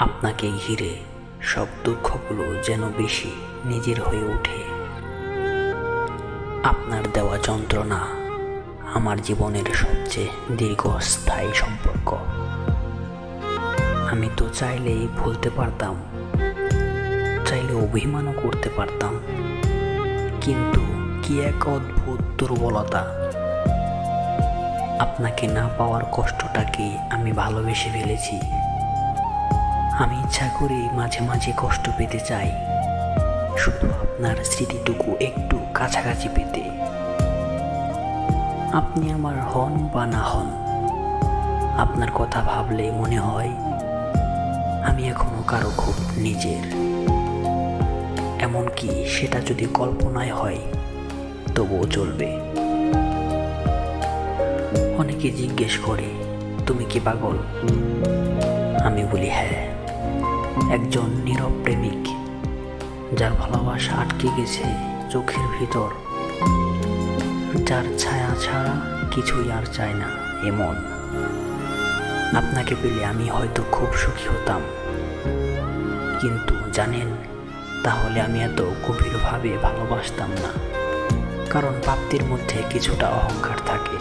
আপনাকে ঘিরে সব দুঃখগুলো যেন বেশি নিজের হয়ে ওঠে। আপনার দেওয়া যন্ত্রণা আমার জীবনের সবচেয়ে দীর্ঘস্থায়ী সম্পর্ক। আমি তো চাইলেই ভুলতে পারতাম, চাইলে অভিমানও করতে পারতাম, কিন্তু কি এক অদ্ভুত দুর্বলতা। আপনাকে না পাওয়ার কষ্টটাকে আমি ভালোবেসে ফেলেছি। আমি ইচ্ছা করে মাঝে মাঝে কষ্ট পেতে চাই, শুধু আপনার স্মৃতিটুকু একটু কাছাকাছি পেতে। আপনি আমার হন বা না হন, আপনার কথা ভাবলে মনে হয় আমি এখনো কারো খুব নিজের। এমনকি সেটা যদি কল্পনায় হয় তবুও চলবে। অনেকে জিজ্ঞেস করে, তুমি কি পাগল? আমি বলি হ্যাঁ, একজন নীরব প্রেমিক, যার ভালোবাসা আটকে গেছে চোখের ভিতর, যার ছায়া ছাড়া কিছুই আর চায় না এমন। আপনাকে পেলে আমি হয়তো খুব সুখী হতাম, কিন্তু জানেন, তাহলে আমি এত গভীরভাবে ভালোবাসতাম না। কারণ প্রাপ্তির মধ্যে কিছুটা অহংকার থাকে,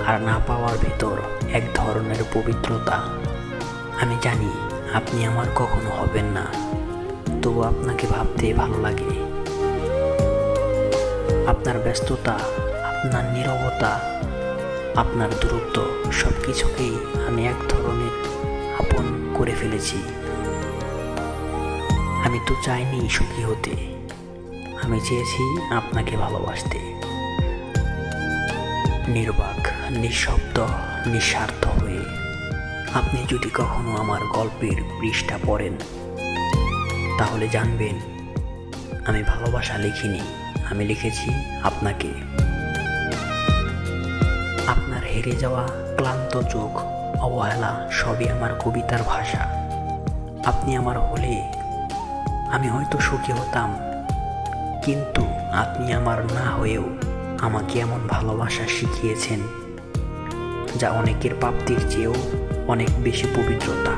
আর না পাওয়ার ভিতর এক ধরনের পবিত্রতা। আমি জানি আপনি আমার কখনো হবেন না, তবু আপনাকে ভাবতে ভালো লাগে। আপনার ব্যস্ততা, আপনার নীরবতা, আপনার দূরত্ব, সব কিছুকেই আমি এক ধরনের আপন করে ফেলেছি। আমি তো চাইনি সুখী হতে, আমি চেয়েছি আপনাকে ভালোবাসতে। নির্বাক, নিঃশব্দ, নিঃস্বার্থ হয়ে। আপনি যদি কখনো আমার গল্পের পৃষ্ঠা পড়েন, তাহলে জানবেন আমি ভালোবাসা লিখিনি, আমি লিখেছি আপনাকে। আপনার হেরে যাওয়া ক্লান্ত চোখ, অবহেলা সবই আমার কবিতার ভাষা। আপনি আমার হলে আমি হয়তো সুখী হতাম, কিন্তু আপনি আমার না হয়েও আমাকে এমন ভালোবাসা শিখিয়েছেন, যা অনেকের প্রাপ্তির চেয়েও অনেক বেশি পবিত্রতা।